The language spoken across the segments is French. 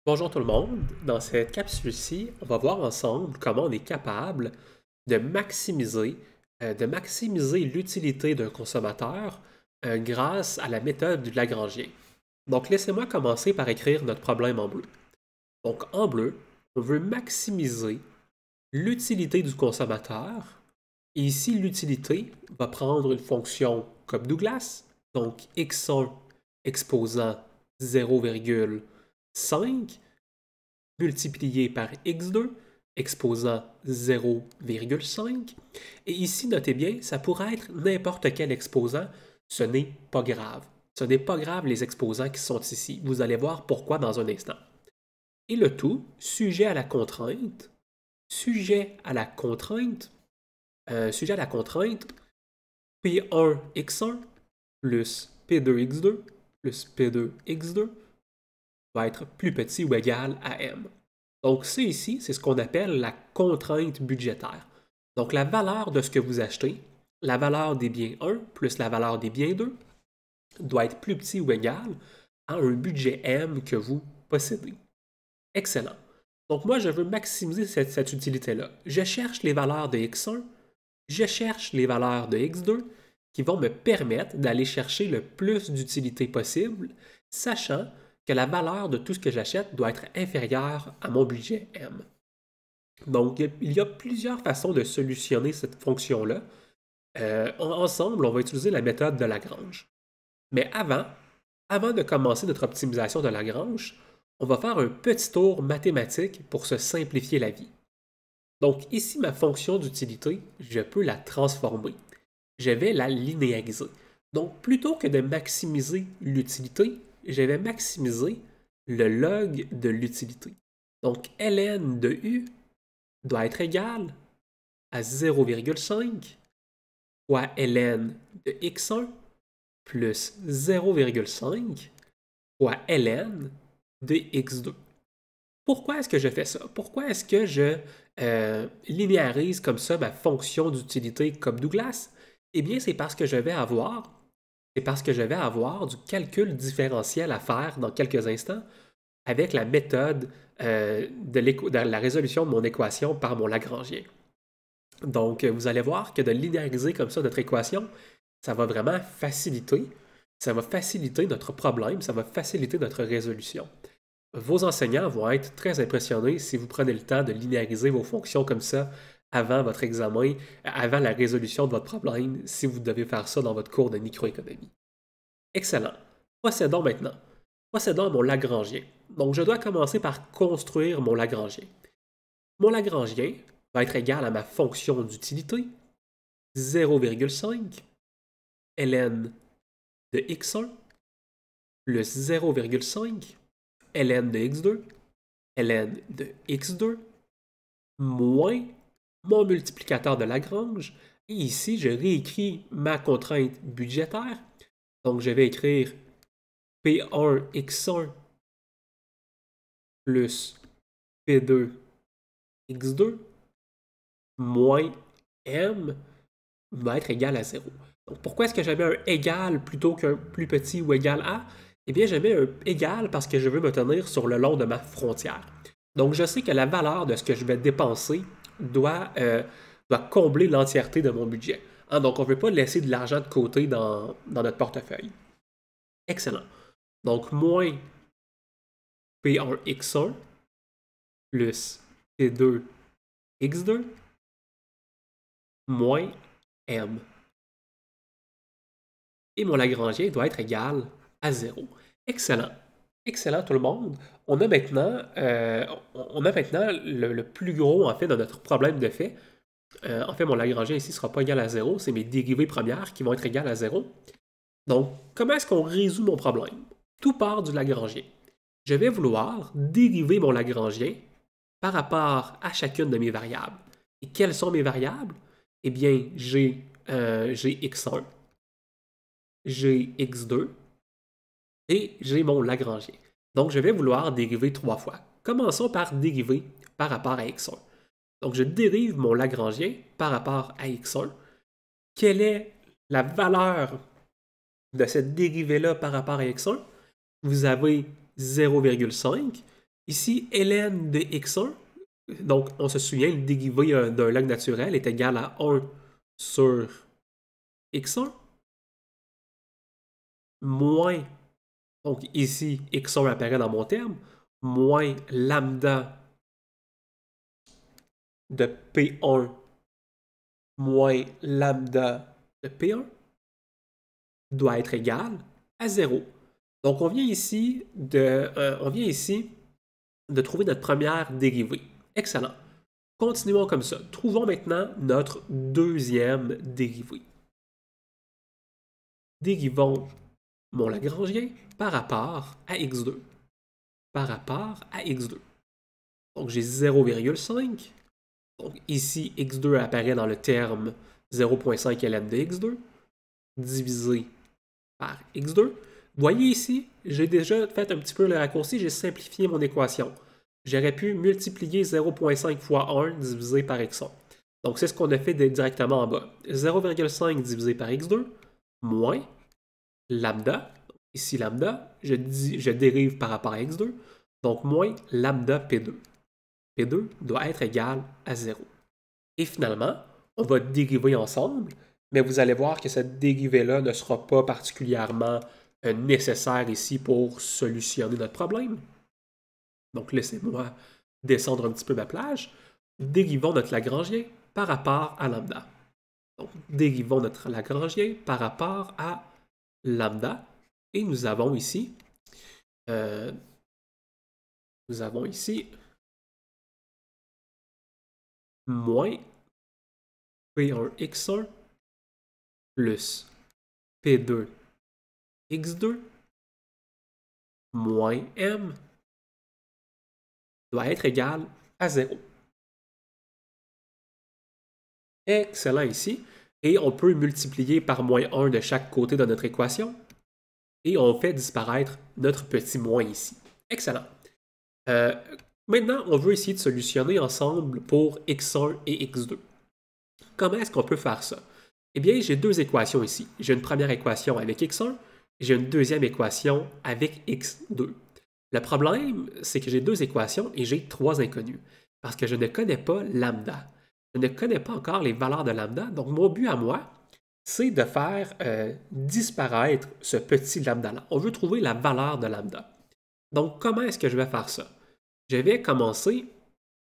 Bonjour tout le monde, dans cette capsule-ci, on va voir ensemble comment on est capable de maximiser l'utilité d'un consommateur grâce à la méthode du Lagrangien. Donc laissez-moi commencer par écrire notre problème en bleu. Donc en bleu, on veut maximiser l'utilité du consommateur et ici l'utilité va prendre une fonction comme Douglas, donc x1 exposant 0,5 multiplié par x2 exposant 0,5. Et ici, notez bien, ça pourrait être n'importe quel exposant, ce n'est pas grave. Ce n'est pas grave les exposants qui sont ici. Vous allez voir pourquoi dans un instant. Et le tout, sujet à la contrainte, P1x1 plus P2x2 plus P2x2 va être plus petit ou égal à M. Donc, ça ici, c'est ce qu'on appelle la contrainte budgétaire. Donc, la valeur de ce que vous achetez, la valeur des biens 1 plus la valeur des biens 2, doit être plus petit ou égal à un budget M que vous possédez. Excellent. Donc, moi, je veux maximiser cette utilité-là. Je cherche les valeurs de X1, je cherche les valeurs de X2 qui vont me permettre d'aller chercher le plus d'utilité possible, sachant que la valeur de tout ce que j'achète doit être inférieure à mon budget M. Donc, il y a plusieurs façons de solutionner cette fonction-là. Ensemble, on va utiliser la méthode de Lagrange. Mais avant de commencer notre optimisation de Lagrange, on va faire un petit tour mathématique pour se simplifier la vie. Donc ici, ma fonction d'utilité, je peux la transformer. Je vais la linéariser. Donc plutôt que de maximiser l'utilité, je vais maximiser le log de l'utilité. Donc ln de u doit être égal à 0,5 fois ln de x1 plus 0,5 fois ln de x2. Pourquoi est-ce que je fais ça? Pourquoi est-ce que je linéarise comme ça ma fonction d'utilité comme Douglas? Eh bien, c'est parce que je vais avoir du calcul différentiel à faire dans quelques instants avec la méthode de la résolution de mon équation par mon Lagrangien. Donc, vous allez voir que de linéariser comme ça notre équation, ça va vraiment faciliter notre problème, ça va faciliter notre résolution. Vos enseignants vont être très impressionnés si vous prenez le temps de linéariser vos fonctions comme ça avant votre examen, avant la résolution de votre problème, si vous devez faire ça dans votre cours de microéconomie. Excellent. Procédons maintenant. Procédons à mon Lagrangien. Donc, je dois commencer par construire mon Lagrangien. Mon Lagrangien va être égal à ma fonction d'utilité, 0,5 ln de x1 plus 0,5 ln de x2, ln de x2, moins mon multiplicateur de Lagrange. Et ici, je réécris ma contrainte budgétaire. Donc, je vais écrire P1x1 plus P2x2 moins M va être égal à 0. Donc, pourquoi est-ce que j'avais un égal plutôt qu'un plus petit ou égal à? Eh bien, j'avais un égal parce que je veux me tenir sur le long de ma frontière. Donc, je sais que la valeur de ce que je vais dépenser doit combler l'entièreté de mon budget. Hein, donc, on ne veut pas laisser de l'argent de côté dans notre portefeuille. Excellent. Donc, moins P1x1 plus P2x2 moins M. Et mon Lagrangien doit être égal à 0. Excellent. Excellent tout le monde. On a maintenant le plus gros en fait de notre problème de fait. En fait, mon Lagrangien ici ne sera pas égal à 0, c'est mes dérivées premières qui vont être égales à 0. Donc, comment est-ce qu'on résout mon problème? Tout part du Lagrangien. Je vais vouloir dériver mon Lagrangien par rapport à chacune de mes variables. Et quelles sont mes variables? Eh bien, j'ai x1, j'ai x2 et j'ai mon Lagrangien. Donc, je vais vouloir dériver 3 fois. Commençons par dériver par rapport à x1. Donc, je dérive mon Lagrangien par rapport à x1. Quelle est la valeur de cette dérivée-là par rapport à x1? Vous avez 0,5. Ici, ln de x1, donc on se souvient, le dérivé d'un log naturel est égal à 1 sur x1 moins, donc ici, x1 apparaît dans mon terme, moins lambda de P1 moins lambda de P1 doit être égal à 0. Donc, on vient ici de trouver notre première dérivée. Excellent. Continuons comme ça. Trouvons maintenant notre deuxième dérivée. Dérivons mon Lagrangien par rapport à x2. Par rapport à x2. Donc, j'ai 0,5. Donc, ici, x2 apparaît dans le terme 0,5 ln de x2 divisé par x2. Voyez ici, j'ai déjà fait un petit peu le raccourci, j'ai simplifié mon équation. J'aurais pu multiplier 0,5 fois 1 divisé par x1. Donc, c'est ce qu'on a fait directement en bas. 0,5 divisé par x2 moins lambda. Ici, lambda, je dérive par rapport à x2. Donc, moins lambda P2. P2 doit être égal à 0. Et finalement, on va dériver ensemble, mais vous allez voir que cette dérivée-là ne sera pas particulièrement nécessaire ici pour solutionner notre problème. Donc, laissez-moi descendre un petit peu ma plage. Dérivons notre Lagrangien par rapport à lambda. Donc, dérivons notre Lagrangien par rapport à lambda. Et nous avons ici moins P1x1 plus P2x2 moins m doit être égal à 0. Excellent ici. Et on peut multiplier par moins 1 de chaque côté de notre équation. Et on fait disparaître notre petit moins ici. Excellent. Maintenant, on veut essayer de solutionner ensemble pour x1 et x2. Comment est-ce qu'on peut faire ça? Eh bien, j'ai deux équations ici. J'ai une première équation avec x1 et j'ai une deuxième équation avec x2. Le problème, c'est que j'ai deux équations et j'ai trois inconnus parce que je ne connais pas lambda. Je ne connais pas encore les valeurs de lambda. Donc, mon but à moi, c'est de faire disparaître ce petit lambda-là. On veut trouver la valeur de lambda. Donc, comment est-ce que je vais faire ça? Je vais commencer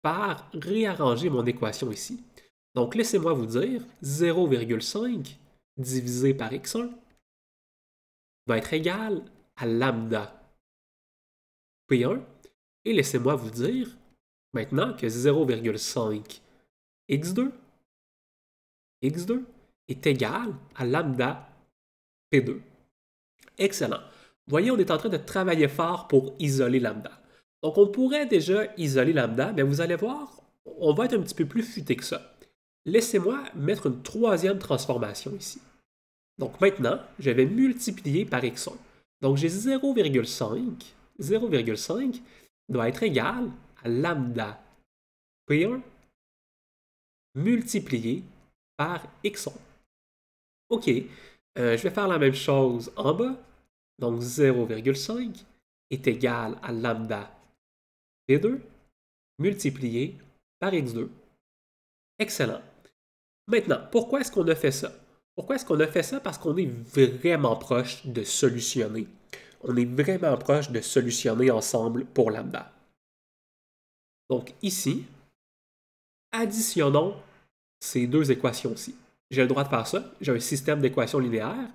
par réarranger mon équation ici. Donc, laissez-moi vous dire 0,5 divisé par x1 va être égal à lambda P1. Et laissez-moi vous dire maintenant que 0,5 x2 est égal à lambda P2. Excellent. Voyez, on est en train de travailler fort pour isoler lambda. Donc, on pourrait déjà isoler lambda, mais vous allez voir, on va être un petit peu plus futé que ça. Laissez-moi mettre une troisième transformation ici. Donc maintenant, je vais multiplier par x1. Donc j'ai 0,5. 0,5 doit être égal à lambda P1 multiplié par x1. OK, je vais faire la même chose en bas. Donc 0,5 est égal à lambda P2 multiplié par x2. Excellent. Maintenant, pourquoi est-ce qu'on a fait ça? Pourquoi est-ce qu'on a fait ça? Parce qu'on est vraiment proche de solutionner. On est vraiment proche de solutionner ensemble pour lambda. Donc ici, additionnons ces deux équations-ci. J'ai le droit de faire ça. J'ai un système d'équations linéaires.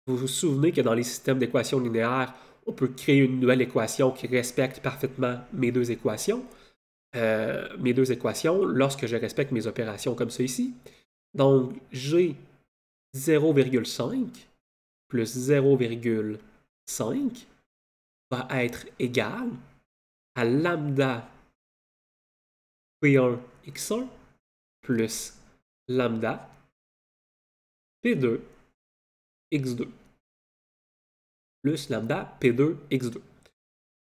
Vous vous souvenez que dans les systèmes d'équations linéaires, on peut créer une nouvelle équation qui respecte parfaitement mes deux équations. Lorsque je respecte mes opérations comme ça ici. Donc, j'ai 0,5 plus 0,5 va être égal à lambda P1 x1 plus lambda P2 x2 plus lambda P2 x2.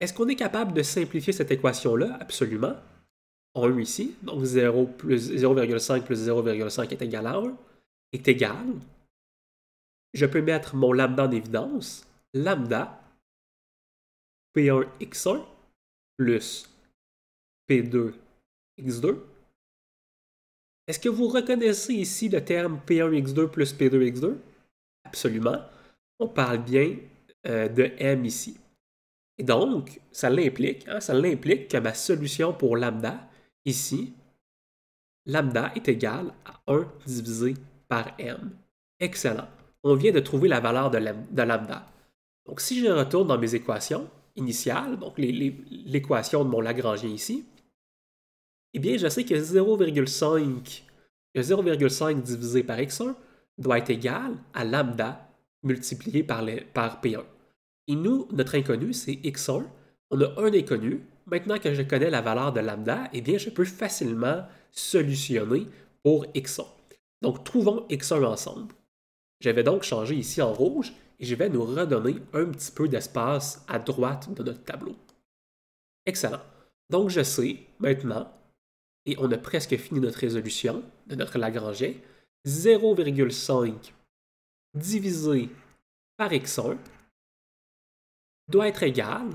Est-ce qu'on est capable de simplifier cette équation-là? Absolument. On a eu ici, donc 0,5 plus 0,5 est égal à 1, est égal. Je peux mettre mon lambda en évidence. Lambda P1 x1 plus P2 x2. Est-ce que vous reconnaissez ici le terme P1x2 plus P2x2? Absolument. On parle bien de M ici. Et donc, ça l'implique que ma solution pour lambda, ici, lambda est égal à 1 divisé par M. Excellent. On vient de trouver la valeur de lambda. Donc, si je retourne dans mes équations initiales, donc l'équation de mon Lagrangien ici, eh bien, je sais que 0,5 divisé par x1 doit être égal à lambda multiplié par P1. Et nous, notre inconnu, c'est x1. On a un inconnu. Maintenant que je connais la valeur de lambda, eh bien, je peux facilement solutionner pour x1. Donc, trouvons x1 ensemble. Je vais donc changer ici en rouge et je vais nous redonner un petit peu d'espace à droite de notre tableau. Excellent. Donc, je sais maintenant, et on a presque fini notre résolution de notre Lagrangien, 0,5 divisé par x1 doit être égal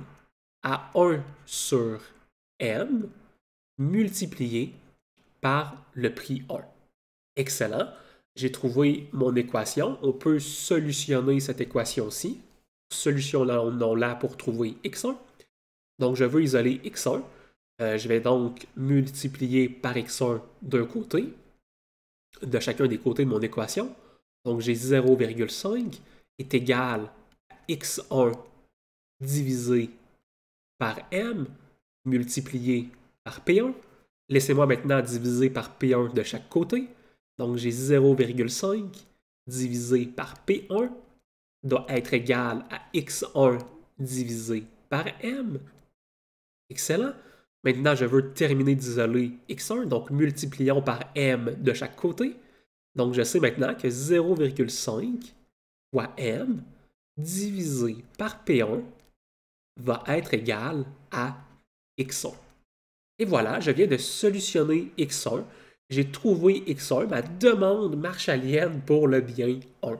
à 1 sur m multiplié par le prix 1. Excellent. J'ai trouvé mon équation. On peut solutionner cette équation-ci. Solution-là pour trouver x1. Donc, je veux isoler x1. Je vais donc multiplier par x1 d'un côté, de chacun des côtés de mon équation. Donc, j'ai 0,5 est égal à x1 divisé par m multiplié par P1. Laissez-moi maintenant diviser par P1 de chaque côté. Donc, j'ai 0,5 divisé par P1 doit être égal à x1 divisé par m. Excellent. Maintenant, je veux terminer d'isoler x1, donc multiplions par m de chaque côté. Donc, je sais maintenant que 0,5 fois m divisé par P1 va être égal à x1. Et voilà, je viens de solutionner x1. J'ai trouvé x1, ma demande marshallienne pour le bien 1.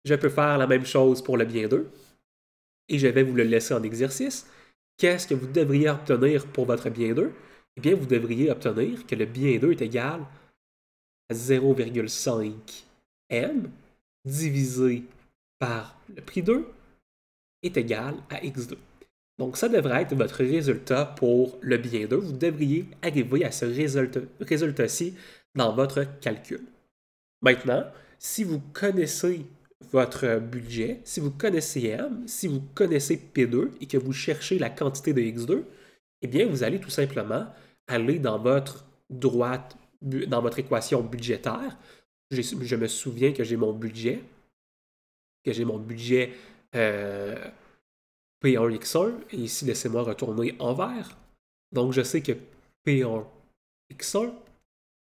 Je peux faire la même chose pour le bien 2. Et je vais vous le laisser en exercice. Qu'est-ce que vous devriez obtenir pour votre bien 2? Eh bien, vous devriez obtenir que le bien 2 est égal à 0,5 m divisé par le prix 2 est égal à x2. Donc, ça devrait être votre résultat pour le bien 2. Vous devriez arriver à ce résultat-ci dans votre calcul. Maintenant, si vous connaissez votre budget, si vous connaissez M, si vous connaissez P2 et que vous cherchez la quantité de x2, eh bien, vous allez tout simplement aller dans votre équation budgétaire. Je me souviens que j'ai mon budget, P1x1, et ici, laissez-moi retourner en vert. Donc, je sais que P1x1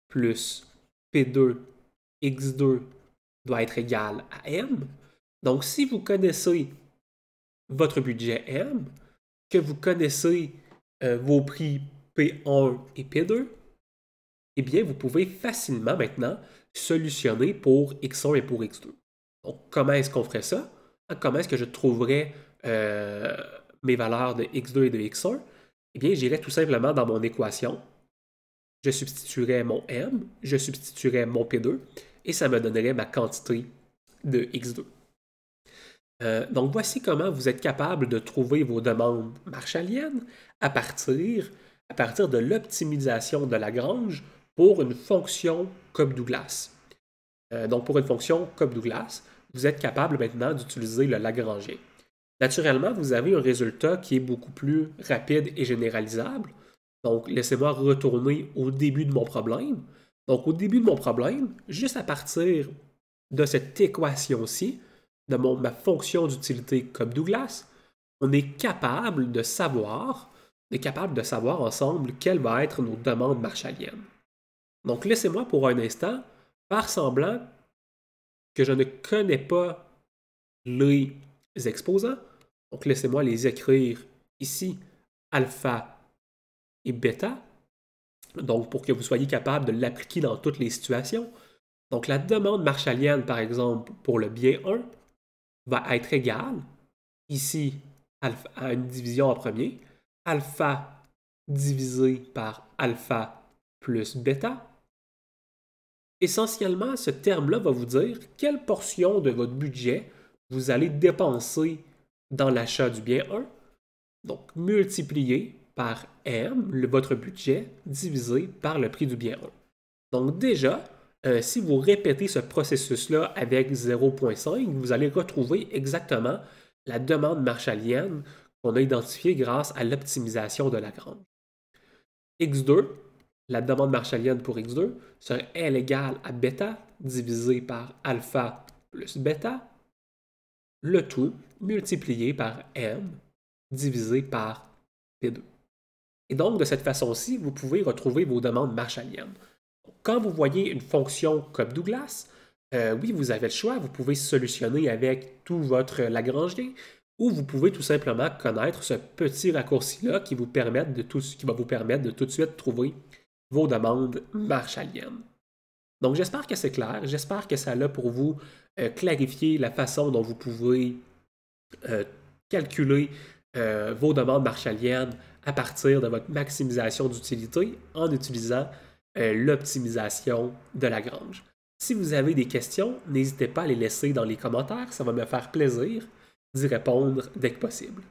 plus P2x2 doit être égal à M. Donc, si vous connaissez votre budget M, que vous connaissez vos prix P1 et P2, eh bien, vous pouvez facilement maintenant solutionner pour X1 et pour X2. Donc, comment est-ce qu'on ferait ça? Comment est-ce que je trouverais mes valeurs de X2 et de X1? Eh bien, j'irais tout simplement dans mon équation. Je substituerais mon M, je substituerais mon P2, et ça me donnerait ma quantité de X2. Donc, voici comment vous êtes capable de trouver vos demandes marshalliennes à partir de l'optimisation de Lagrange pour une fonction Cobb-Douglas. Donc, pour une fonction Cobb-Douglas, vous êtes capable maintenant d'utiliser le Lagrangien. Naturellement, vous avez un résultat qui est beaucoup plus rapide et généralisable. Donc, laissez-moi retourner au début de mon problème. Donc, au début de mon problème, juste à partir de cette équation-ci, de ma fonction d'utilité Cobb-Douglas, on est capable de savoir ensemble quelles vont être nos demandes marshalliennes. Donc, laissez-moi pour un instant faire semblant que je ne connais pas les exposants. Donc, laissez-moi les écrire ici, alpha et bêta. Donc, pour que vous soyez capable de l'appliquer dans toutes les situations. Donc, la demande marshallienne, par exemple, pour le bien 1, va être égale, ici, à une division en premier, alpha divisé par alpha plus bêta. Essentiellement, ce terme-là va vous dire quelle portion de votre budget vous allez dépenser dans l'achat du bien 1. Donc, multiplié par M, votre budget, divisé par le prix du bien 1. Donc déjà, si vous répétez ce processus-là avec 0.5, vous allez retrouver exactement la demande marshallienne qu'on a identifiée grâce à l'optimisation de Lagrange. X2, la demande marshallienne pour X2, serait L égale à bêta divisé par alpha plus bêta, le tout multiplié par M divisé par P2. Et donc, de cette façon-ci, vous pouvez retrouver vos demandes marshalliennes. Quand vous voyez une fonction comme Douglas, oui, vous avez le choix. Vous pouvez solutionner avec tout votre Lagrangien ou vous pouvez tout simplement connaître ce petit raccourci-là qui va vous permettre de tout de suite trouver vos demandes marshalliennes. Donc, j'espère que c'est clair. J'espère que ça a pour vous clarifier la façon dont vous pouvez calculer vos demandes marshalliennes à partir de votre maximisation d'utilité en utilisant l'optimisation de Lagrange. Si vous avez des questions, n'hésitez pas à les laisser dans les commentaires, ça va me faire plaisir d'y répondre dès que possible.